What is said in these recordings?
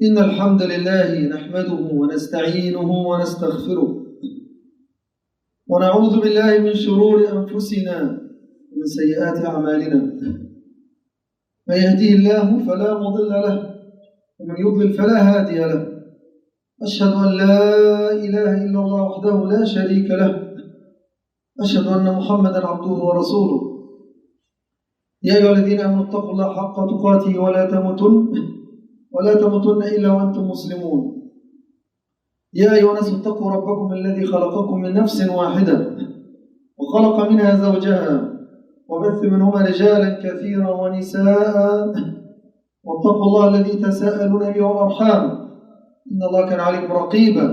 إن الحمد لله نحمده ونستعينه ونستغفره ونعوذ بالله من شرور أنفسنا ومن سيئات أعمالنا. من يهديه الله فلا مضل له ومن يضلل فلا هادي له. أشهد أن لا إله إلا الله وحده لا شريك له. أشهد أن محمدا عبده ورسوله. يا أيها الذين آمنوا اتقوا الله حق تقاته ولا تموتن إلا وأنتم مسلمون. يا أيها الناس اتقوا ربكم الذي خلقكم من نفس واحدة وخلق منها زوجها وبث منهما رجالا كثيرا ونساء واتقوا الله الذي تساءلون به والأرحام إن الله كان عليكم رقيبا.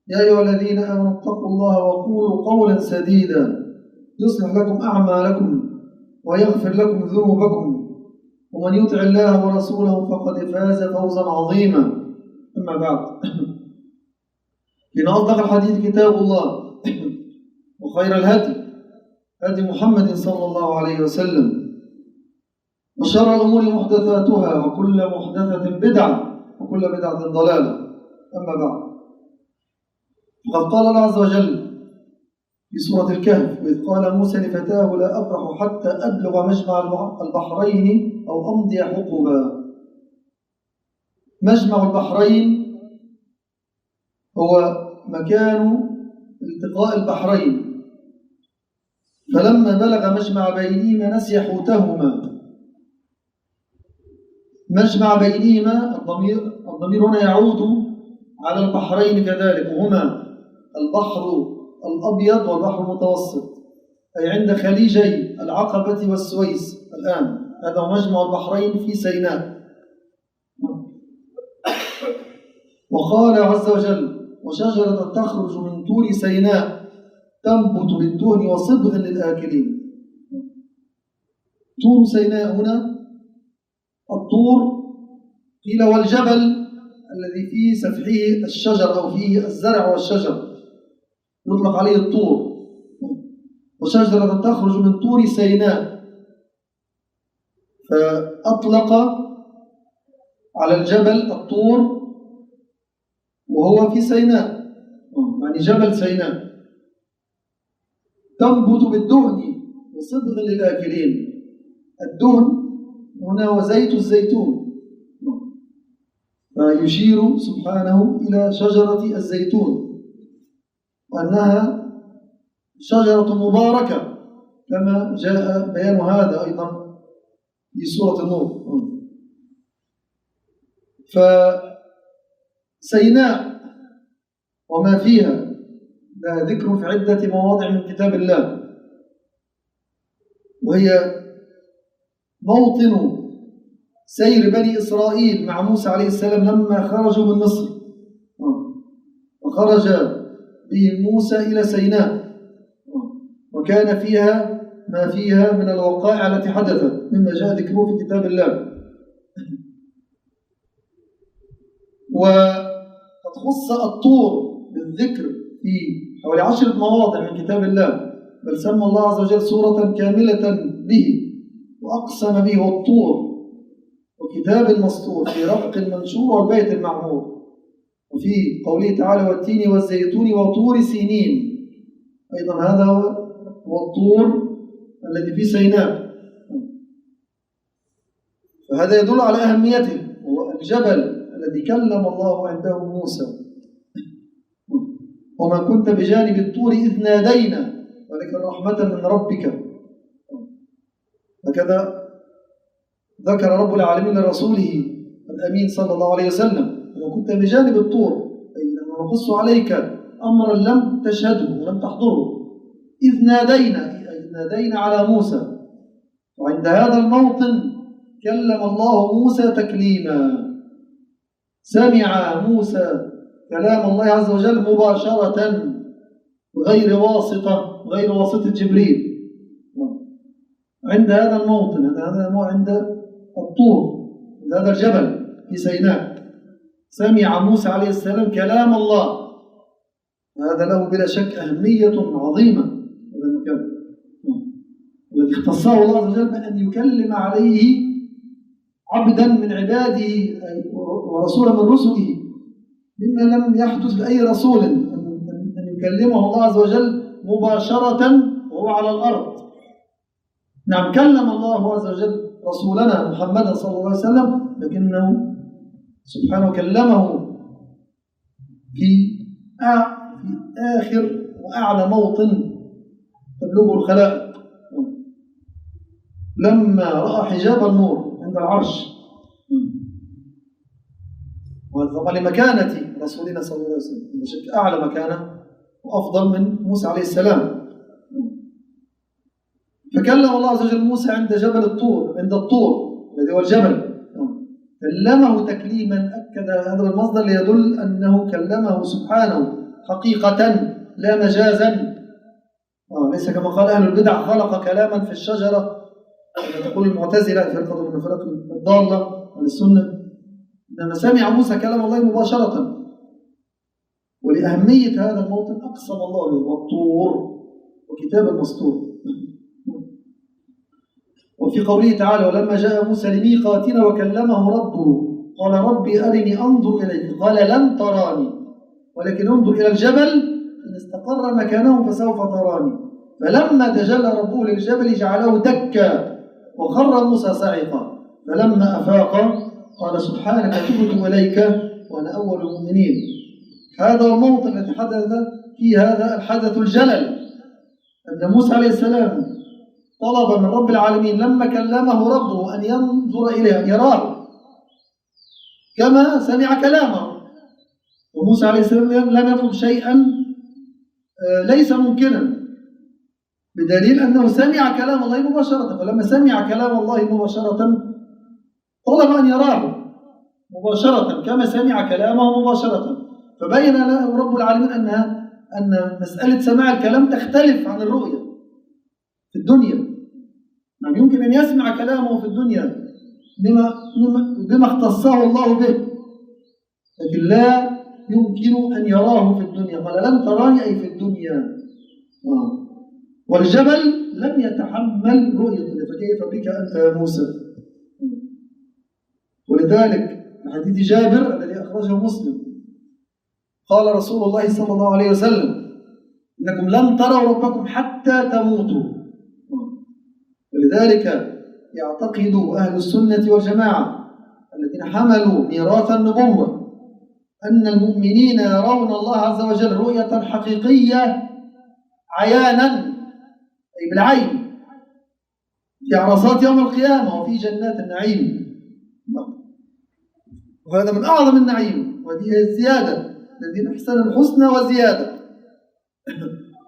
يا أيها الذين آمنوا اتقوا الله وقولوا قولا سديدا يصلح لكم أعمالكم ويغفر لكم ذنوبكم ومن يطع الله ورسوله فقد فاز فوزا عظيما. أما بعد، إن أصدق الحديث كتاب الله وخير الهدي هدي محمد صلى الله عليه وسلم وشر الأمور محدثاتها وكل محدثة بدعة وكل بدعة ضلالة. أما بعد، فقد قال الله عز وجل في سورة الكهف: وإذ قال موسى لفتاه لا أبرح حتى أبلغ مجمع البحرين أو أمضي حقبا. مجمع البحرين هو مكان التقاء البحرين، فلما بلغ مجمع بينهما نسي حوتهما. مجمع بينهما الضمير هنا يعود على البحرين كذلك، وهما البحر الأبيض والبحر المتوسط، أي عند خليجي العقبة والسويس. الآن هذا مجمع البحرين في سيناء. وقال عز وجل: وشجرة تخرج من طور سيناء تنبت بالدهن وصبغ للآكلين. طور سيناء هنا الطور قيل والجبل الذي فيه سفحه الشجر أو فيه الزرع والشجر يطلق عليه الطور. وشجرة تخرج من طور سيناء، فأطلق على الجبل الطور وهو في سيناء، يعني جبل سيناء. تنبت بالدهن وصبغ للآكلين. الدهن هنا وزيت الزيتون، فيشير سبحانه إلى شجرة الزيتون وأنها شجرة مباركة، كما جاء بيان هذا أيضا في سورة النور. فسيناء وما فيها لها ذكر في عدة مواضع من كتاب الله، وهي موطن سير بني إسرائيل مع موسى عليه السلام لما خرجوا من مصر، وخرج به موسى إلى سيناء، وكان فيها ما فيها من الوقائع التي حدثت مما جاء ذكره في كتاب الله. وقد خص الطور بالذكر في حوالي 10 مواضع من كتاب الله، بل سمى الله عز وجل سورة كاملة به وأقسم به: والطور وكتاب المسطور في رق المنشور والبيت المعمور. وفي قوله تعالى: والتين والزيتون وطور سينين، أيضا هذا هو الطور الذي في سيناء. فهذا يدل على أهميته، هو الجبل الذي كلم الله عنده موسى. وما كنت بجانب الطور إذ نادينا ولكن رحمة من ربك. هكذا ذكر رب العالمين لرسوله الأمين صلى الله عليه وسلم: وما كنت بجانب الطور، أي لما نقص عليك أمرا لم تشهده ولم تحضره، إذ نادينا على موسى. وعند هذا الموطن كلم الله موسى تكليما. سمع موسى كلام الله عز وجل مباشرة غير واسطة جبريل. عند هذا الموطن، عند الطور، عند هذا الجبل في سيناء، سمع موسى عليه السلام كلام الله. هذا له بلا شك أهمية عظيمة، هذا المكان الذي اختصه الله عز وجل بأن يكلم عليه عبدا من عباده ورسولا من رسله، مما لم يحدث لأي رسول أن يكلمه الله عز وجل مباشرة وهو على الأرض. نعم، كلم الله عز وجل رسولنا محمدا صلى الله عليه وسلم، لكنه سبحانه كلمه في آخر وأعلى موطن تبلغه الخلائق، لما رأى حجاب النور عند العرش، وطبعا لمكانة رسولنا صلى الله عليه وسلم بشكل أعلى مكانة وأفضل من موسى عليه السلام. فكلم الله عز وجل موسى عند جبل الطور، عند الطور الذي هو الجبل، كلمه تكليما. أكد هذا المصدر ليدل أنه كلمه سبحانه حقيقة لا مجازا، ليس كما قال أهل البدع خلق كلاما في الشجرة كما تقول المعتزلة، فرقة من فرق الضالة عن السنة. إنما سمع موسى كلام الله مباشرة، ولأهمية هذا الموطن أقسم الله به، والطور وكتاب المسطور. وفي قوله تعالى: ولما جاء موسى لميقاتنا وكلمه ربه قال ربي أرني أنظر إليك قال لن تراني ولكن انظر إلى الجبل إن استقر مكانه فسوف تراني فلما تجلى ربه للجبل جعله دكا وخر موسى صعقا فلما أفاق قال سبحانك تبت إليك وأنا أول المؤمنين. هذا الموطن الذي حدث فيه هذا الحدث الجلل، أن موسى عليه السلام طلب من رب العالمين لما كلمه ربه أن ينظر إليه، أن يراه كما سمع كلامه. وموسى عليه السلام لم يطلب شيئا ليس ممكنا، بدليل أنه سمع كلام الله مباشرة. فلما سمع كلام الله مباشرة طلب أن يراه مباشرة كما سمع كلامه مباشرة. فبين له رب العالمين أن مسألة سماع الكلام تختلف عن الرؤية في الدنيا. يعني يمكن أن يسمع كلامه في الدنيا بما اختصه الله به، لكن لا يمكن أن يراه في الدنيا. قال لن تراني أي في الدنيا. والجبل لم يتحمل رؤية، فكيف بك أنت يا موسى؟ ولذلك حديث جابر الذي أخرجه مسلم قال رسول الله صلى الله عليه وسلم إنكم لن تروا ربكم حتى تموتوا. ولذلك يعتقد أهل السنة والجماعة الذين حملوا ميراث النبوة أن المؤمنين يرون الله عز وجل رؤية حقيقية عيانا، أي بالعين، في عرصات يوم القيامة وفي جنات النعيم. وهذا من أعظم النعيم، وهذه هي الزيادة الذين أحسن الحسنى وزيادة.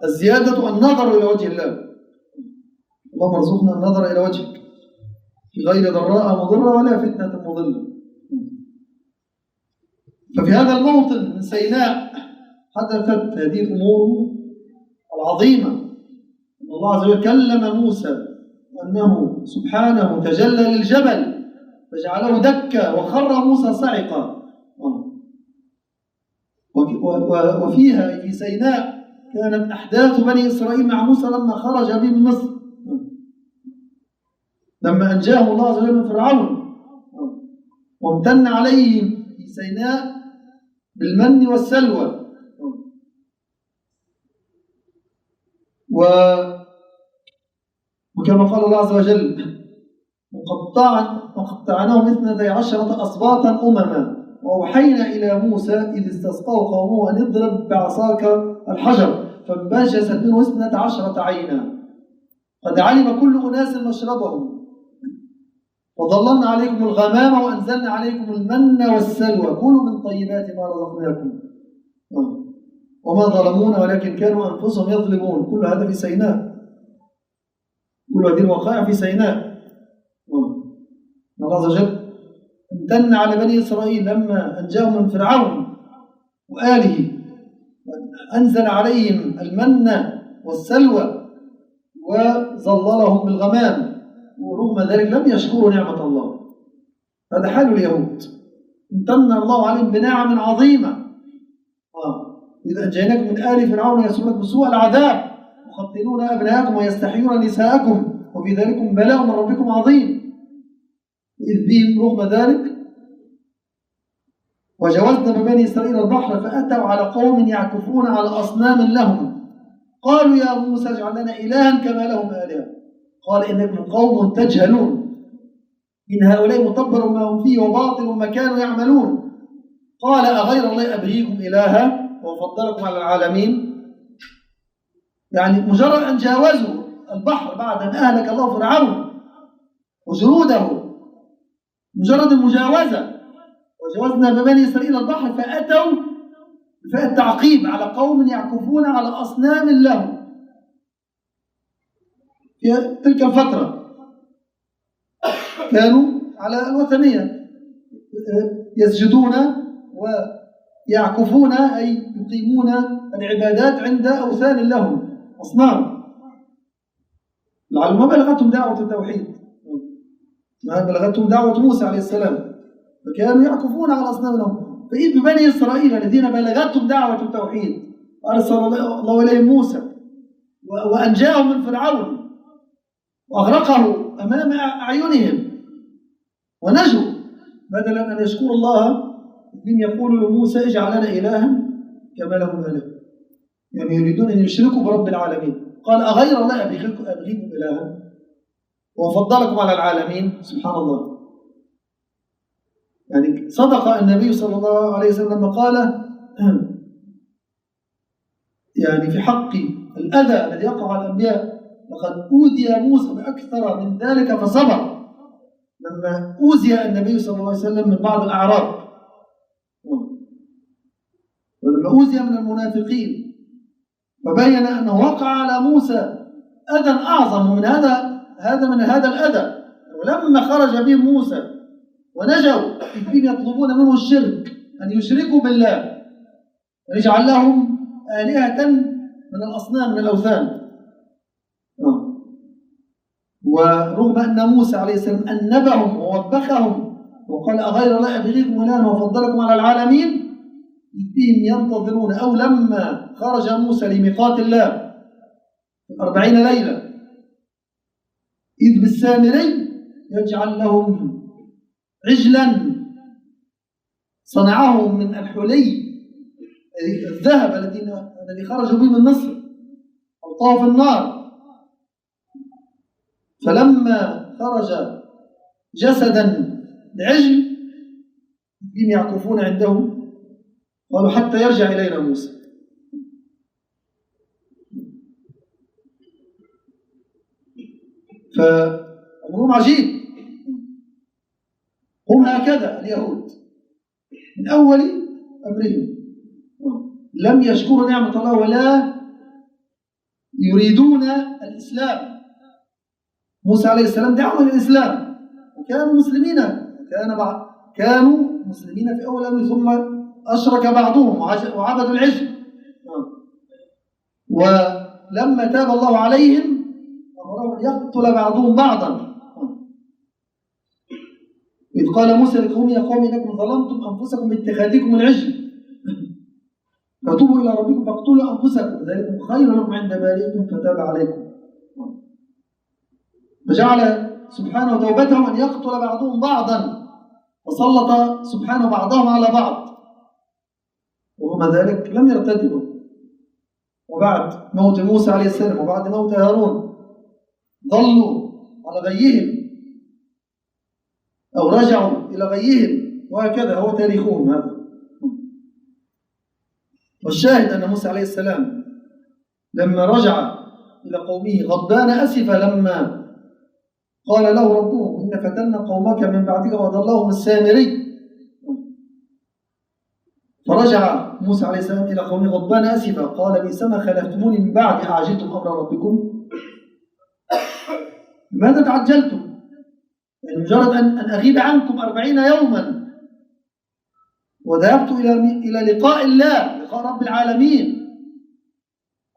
الزيادة النظر إلى وجه الله. اللهم ارزقنا النظر إلى وجهك في غير ضراء مضرة ولا فتنة مضلة. ففي هذا الموطن من سيناء حدثت هذه الأمور العظيمة. أن الله عز وجل كلم موسى وأنه سبحانه تجلى للجبل فجعله دكا وخر موسى صعقا. وفيها في سيناء كانت أحداث بني إسرائيل مع موسى لما خرج به من مصر، لما أنجاه الله عز وجل من فرعون وامتن عليهم في سيناء بالمن والسلوى. وكما قال الله عز وجل وقطعناهم 12 أسباطا أمما وأوحينا إلى موسى إذ استسقاه قومه أن اضرب بعصاك الحجر فانبجست منه 12 عينا قد علم كل أناس مشربهم وظللنا عليكم الغمام وأنزلنا عليكم المن والسلوى كلوا من طيبات ما رزقناكم وما ظلمونا ولكن كانوا أنفسهم يظلمون. كل هذا في سيناء، كل هذه الوقائع في سيناء. الله عز وجل امتن على بني إسرائيل لما أنجاهم من فرعون وآله وأنزل عليهم المن والسلوى وظللهم بالغمام، ورغم ذلك لم يشكروا نعمة الله. هذا حال اليهود، امتن الله عليهم بنعم عظيمة. إذا أنجيناكم من آل فرعون يسومكم سوء العذاب يقتلون أبناءكم ويستحيون نساءكم وفي ذلكم بلاء من ربكم عظيم. وإذ بهم رغم ذلك وجوزنا ببني إسرائيل البحر فأتوا على قوم يعكفون على أصنام لهم قالوا يا موسى اجعل لنا إلها كما لهم آلهة قال إنكم قوم تجهلون إن هؤلاء متبر ما هم فيه وباطل ما كانوا يعملون قال أغير الله أبغيكم إلها وفضلكم على العالمين. يعني مجرد أن جاوزوا البحر بعد أن أهلك الله فرعون وجنوده، مجرد المجاوزة وجوزنا ببني إسرائيل البحر فأتوا التعقيب على قوم يعكفون على أصنام لهم. في تلك الفترة كانوا على الوثنية يسجدون ويعكفون أي يقيمون العبادات عند أوثان لهم أصنام. لعل ما بلغتهم دعوة التوحيد، ما بلغتهم دعوة موسى عليه السلام، فكانوا يعكفون على أصنام لهم. فإذ ببني إسرائيل الذين بلغتهم دعوة التوحيد أرسل الله إليهم موسى وأنجاهم من فرعون وأغرقه أمام أعينهم ونجوا، بدلا أن يشكروا الله من يقول لموسى اجعل لنا إلها كما لهم آلهة. يعني يريدون أن يشركوا برب العالمين. قال أغير الله أبغيكم إلها وفضلكم على العالمين. سبحان الله. يعني صدق النبي صلى الله عليه وسلم لما قال يعني في حق الأذى الذي يقع على الأنبياء لقد أوذي موسى بأكثر من ذلك فصبر، لما أوذي النبي صلى الله عليه وسلم من بعض الأعراب ولما أوذي من المنافقين فبين أنه وقع على موسى أذى أعظم من هذا الأذى. ولما خرج به موسى ونجوا إذ يطلبون منه الشرك أن يشركوا بالله ويجعل لهم آلهة من الأصنام من الأوثان. ورغم أن موسى عليه السلام أنبهم ووبخهم وقال أغير الله أبغيكم إلها وفضلكم على العالمين بهم ينتظرون، أو لما خرج موسى لميقات الله 40 ليلة إذ بالسامري يجعل لهم عجلا صنعه من الحلي الذهب الذي خرجوا به من مصر ألقاه في النار. فلما خرج جسدا لعجل بهم يعكفون عنده قالوا حتى يرجع إلينا موسى. فأمرهم عجيب. هم هكذا اليهود من أول أمرهم لم يشكروا نعمة الله ولا يريدون الإسلام. موسى عليه السلام دعوة للإسلام وكانوا مسلمين، كانوا مسلمين في أول أمر ثم أشرك بعضهم وعبدوا العجل. ولما تاب الله عليهم أمرهم أن يقتل بعضهم بعضا. إذ قال موسى لقومه يا قوم إنكم ظلمتم أنفسكم باتخاذكم العجل فتوبوا إلى ربكم فاقتلوا أنفسكم ذلكم خير لكم عند بارئكم فتاب عليكم. فجعل سبحانه توبتهم أن يقتل بعضهم بعضا وسلط سبحانه بعضهم على بعض، ورغم ذلك لم يرتدوا. وبعد موت موسى عليه السلام وبعد موت هارون ظلوا على غيهم أو رجعوا إلى غيهم، وهكذا هو تاريخهم هذا. والشاهد أن موسى عليه السلام لما رجع إلى قومه غضبان أسفا لما قال له ربهم إن فتنا قومك من بعدك وأضلهم السامري، فرجع موسى عليه السلام إلى قومه غضبان أسفا قال بئس ما خلفتموني من بعد أعجلتم أمر ربكم. لماذا تعجلتم؟ يعني مجرد أن أغيب عنكم 40 يوما وذهبت إلى لقاء الله، لقاء رب العالمين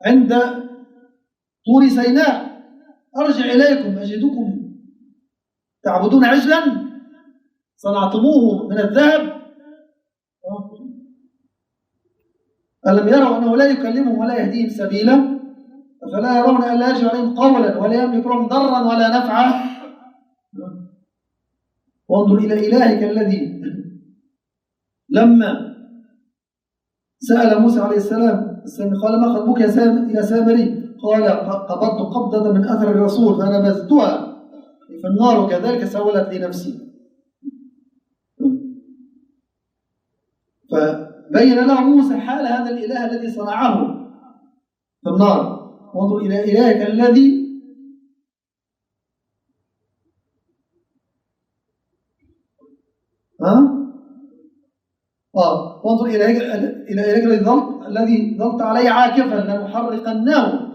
عند طور سيناء، أرجع إليكم أجدكم تعبدون عجلا صنعتموه من الذهب. ألم يروا أنه لا يكلمهم ولا يهديهم سبيلا أفلا يرون أن لا يرجع عليهم قولا ولا يملك لهم ضرا ولا نفعا. وانظر إلى إلهك الذي لما سأل موسى عليه السلام قال ما خطبك يا سامري؟ قال قبضت قبضة من أثر الرسول فنبذتها في النار وكذلك سولت لي نفسي. فبين له موسى حال هذا الإله الذي صنعه في النار. وانظر إلى إلهك الذي وانظر إلى إلهك الذي ظلت عليه عاكفا لنحرقنه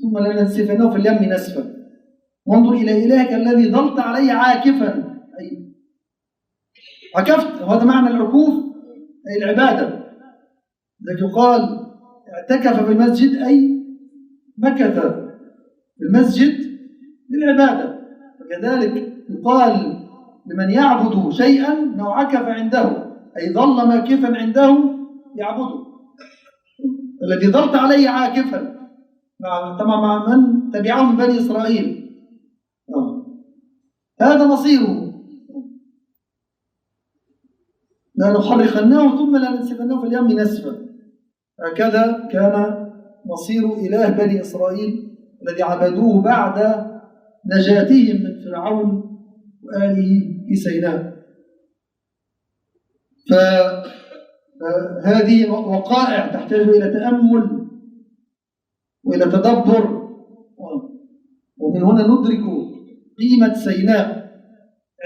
ثم لننسفنه في اليم نسفا. وانظر إلى إلهك الذي ظلت عليه عاكفا، أي عكفت، وهذا معنى العكوف أي العبادة. لذلك يقال اعتكف في المسجد أي مكث في المسجد للعبادة. وكذلك يقال لمن يعبد شيئا أنه عكف عنده، أي ظل ماكفا عنده يعبده. الذي ظلت عليه عاكفا مع من تبعهم بني إسرائيل هذا مصيره، لا نحرقناه ثم لا ننسفناه في اليم نسفا. هكذا كان مصير إله بني إسرائيل الذي عبدوه بعد نجاتهم من فرعون وآله في سيناء. فهذه وقائع تحتاج إلى تأمل وإلى تدبر، ومن هنا ندرك قيمة سيناء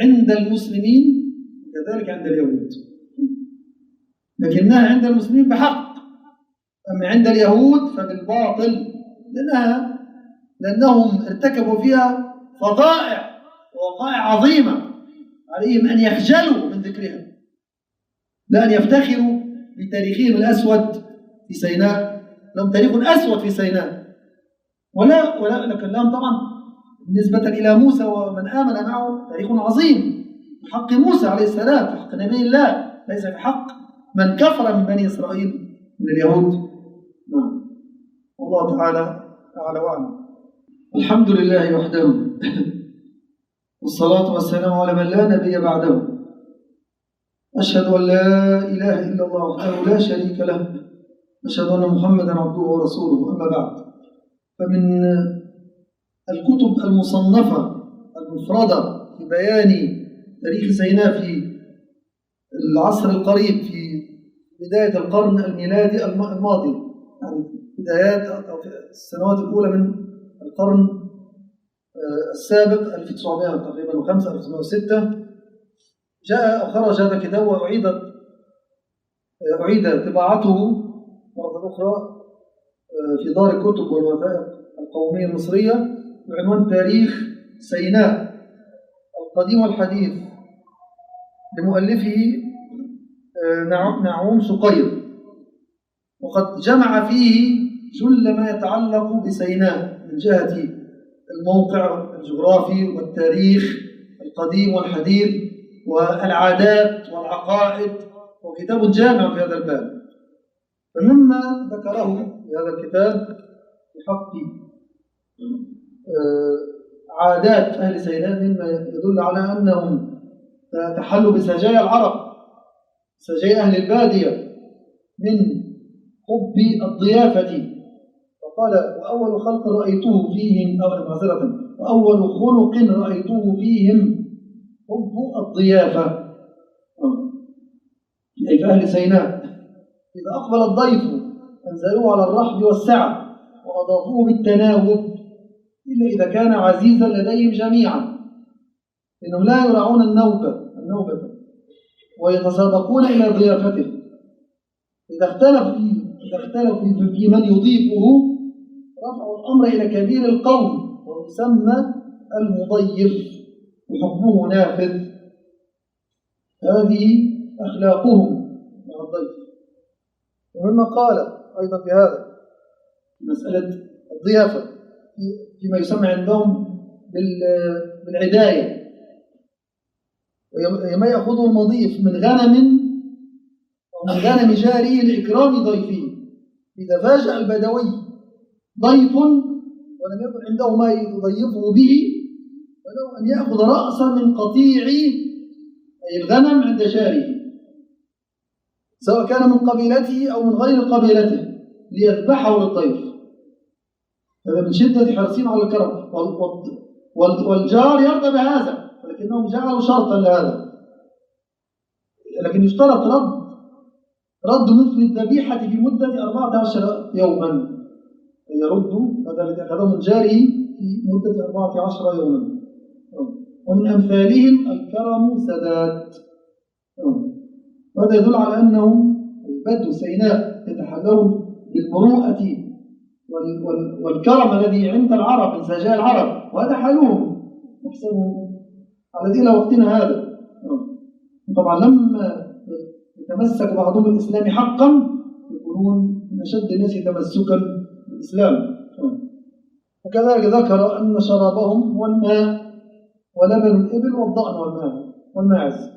عند المسلمين كذلك عند اليهود، لكنها عند المسلمين بحق، أما عند اليهود فبالباطل، لأنهم ارتكبوا فيها فظائع ووقائع عظيمة عليهم أن يخجلوا من ذكرها، لا أن يفتخروا بتاريخهم الأسود في سيناء. لهم تاريخ أسود في سيناء، لكن لهم طبعا نسبة إلى موسى ومن آمن معه تاريخ عظيم في حق موسى عليه السلام، في حق نبي الله، ليس في حق من كفر من بني إسرائيل من اليهود. والله تعالى أعلى وأعلم. الحمد لله وحده والصلاة والسلام على من لا نبي بعده. أشهد أن لا إله إلا الله وحده لا شريك له، أشهد أن محمدا عبده ورسوله. أما بعد، فمن الكتب المصنفة المفردة في بيان تاريخ سيناء في العصر القريب، في بداية القرن الميلادي الماضي، يعني بدايات أو في السنوات الأولى من القرن السابق 1900 تقريبا و5 1906 جاء أو خرج هذا الكتاب وأعيد طباعته مرة أخرى في دار الكتب والوثائق القومية المصرية بعنوان تاريخ سيناء القديم والحديث لمؤلفه نعوم شقير. وقد جمع فيه جل ما يتعلق بسيناء من جهة الموقع الجغرافي والتاريخ القديم والحديث والعادات والعقائد، وكتاب جامع في هذا الباب. فمما ذكره في هذا الكتاب في حق عادات أهل سيناء مما يدل على أنهم تحلوا بسجايا العرب، سجايا أهل البادية من حب الضيافة. فقال وأول خلق رأيته فيهم وأول خلق رأيته فيهم حب الضيافة. أي في أهل سيناء إذا أقبل الضيف أنزلوه على الرحب والسعة وأضافوه بالتناوب، إلا إذا كان عزيزا لديهم جميعا، إنهم لا يراعون النوبة ويتسابقون إلى ضيافته. إذا اختلف في من يضيفه رفعوا الأمر إلى كبير القوم ويسمى المضيف وحكمه نافذ. هذه أخلاقهم مع الضيف. ومما قال أيضا في هذا مسألة الضيافة فيما يسمى عندهم بالعداية، وما يأخذه المضيف من غنم أو من غنم جاره لإكرام ضيفه. إذا فاجأ البدوي ضيف ولم يكن عنده ما يضيفه به، فله أن يأخذ رأسا من قطيع أي الغنم عند جاره، سواء كان من قبيلته أو من غير قبيلته، ليذبحه للضيف. هذا من شدة حرصهم على الكرم، والجار يرضى بهذا، ولكنهم جعلوا شرطا لهذا. لكن يشترط رد مثل الذبيحة في مدة 14 يوما، يرد هذا الذي أخذه من جاره في مدة 14 يوما. ومن أمثالهم الكرم سداد. وهذا يدل على أنهم بدو سيناء يتحلون بالمروءة والكرم الذي عند العرب من سجاء العرب، وهذا حالهم نحسبه على إلى وقتنا هذا. طبعا لما يتمسك بعضهم بالإسلام حقا يكونون من أشد الناس تمسكا بالإسلام. وكذلك ذكر أن شرابهم هو الماء ولبن الإبل والضأن والماعز،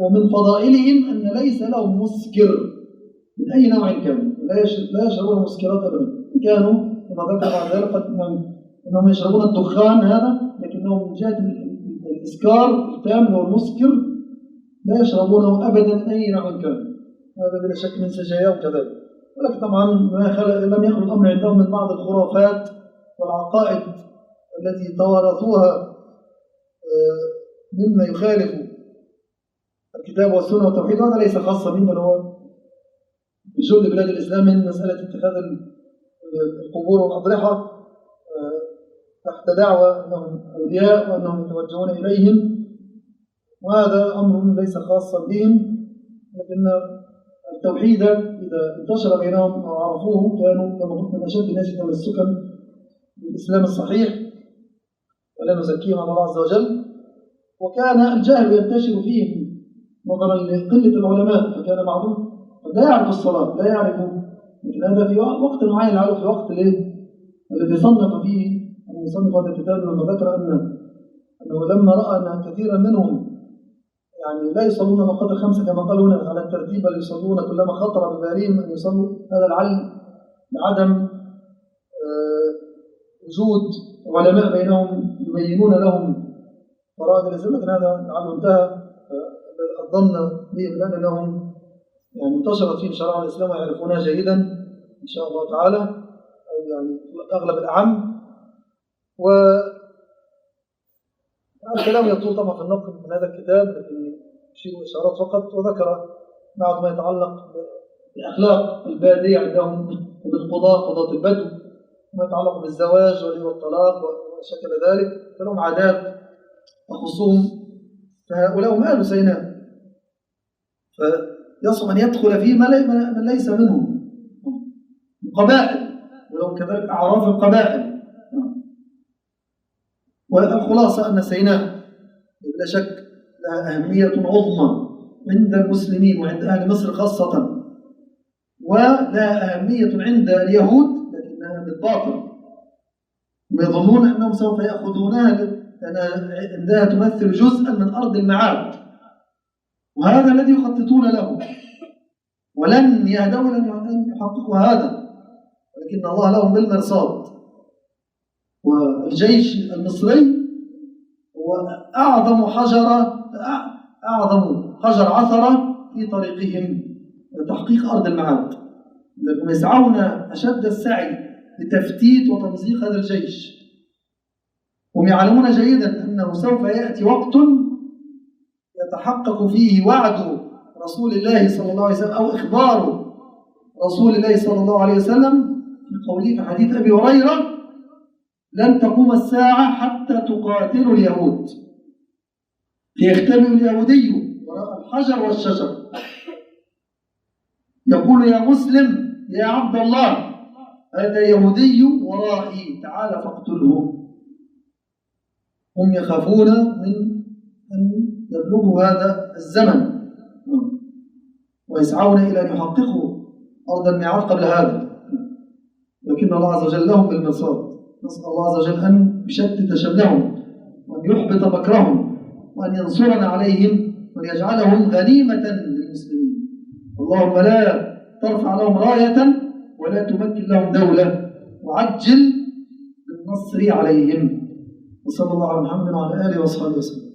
ومن فضائلهم أن ليس لهم مسكر من أي نوع كان، لا يشربون مسكرات أبدا. كانوا كما ذكر بعد ذلك أنهم يشربون الدخان هذا، لكنهم من جهة الإسكار التام والمسكر لا يشربونه أبدا من أي نوع كان. هذا بلا شك من سجاياهم كذلك. ولكن طبعا لم يخرج الأمر عندهم من بعض الخرافات والعقائد التي توارثوها مما يخالف الكتاب والسنة والتوحيد، وهذا ليس خاصا بهم، بل هو في جل بلاد الإسلام من مسألة اتخاذ القبور والأضرحة تحت دعوة أنهم أولياء وأنهم يتوجهون إليهم، وهذا أمر ليس خاصا بهم. لكن التوحيد إذا انتشر بينهم وعرفوه كانوا كما قلت من أشد الناس تمسكا بالإسلام الصحيح، ولا نزكيهم على الله عز وجل. وكان الجهل ينتشر فيهم نظرا لقلة العلماء، فكان بعضهم لا يعرف الصلاة، لا يعرف، لكن هذا في وقت معين، لعله في وقت الذي صنف فيه المصنف هذا الكتاب، لما ذكر أنه لما رأى أن كثيرا منهم يعني لا يصلون الأوقات الخمسة كما قالوا هنا على الترتيب، بل يصلون كلما خطر ببالهم أن يصلوا، هذا لعدم وجود علماء بينهم يبينون لهم فرائض الإسلام. لكن هذا لعله انتهى. الظن به الآن أنهم يعني انتشرت فيه شرائع الإسلام ويعرفونها جيدا إن شاء الله تعالى، أو يعني أغلب الأعم. والكلام يطول طبعا في النقل من هذا الكتاب، لكن يشير إشارات فقط. وذكر بعض ما يتعلق بأخلاق البادية عندهم وبالقضاء، قضاة البدو، وما يتعلق بالزواج والطلاق وما شكل ذلك، فلهم عادات وخصوم. فهؤلاء هم أهل سيناء، فيصعب أن يدخل فيه من ليس منهم قبائل، ولو كذلك أعراف القبائل. والخلاصة أن سيناء بلا شك لها أهمية عظمى عند المسلمين وعند أهل مصر خاصة، ولها أهمية عند اليهود لكنها بالباطل، ويظنون أنهم سوف يأخذونها لأن عندها تمثل جزءا من أرض المعاد، وهذا الذي يخططون له، ولن يهدوا أن يحققوا هذا، ولكن الله لهم بالمرصاد. والجيش المصري هو أعظم حجر عثرة في طريقهم لتحقيق أرض المعاد، لأنهم يسعون أشد السعي لتفتيت وتمزيق هذا الجيش. هم يعلمون جيدا أنه سوف يأتي وقت يتحقق فيه وعد رسول الله صلى الله عليه وسلم أو إخبار رسول الله صلى الله عليه وسلم في قوله في حديث أبي هريرة: لن تقوم الساعة حتى تقاتلوا اليهود، ليختبئ اليهودي وراء الحجر والشجر يقول: يا مسلم يا عبد الله، هذا يهودي ورائي، تعال فاقتله. هم يخافون من أن يبلغوا هذا الزمن ويسعون إلى أن يحققوا أرض الميعاد قبل هذا، لكن الله عز وجل لهم بالمرصاد. نسأل الله عز وجل أن يشتت شملهم وأن يحبط مكرهم وأن ينصرنا عليهم وأن يجعلهم غنيمة للمسلمين. اللهم لا ترفع لهم راية ولا تمكن لهم دولة، وعجل بالنصر عليهم. وصلى الله على محمد وعلى آله وصحبه وسلم.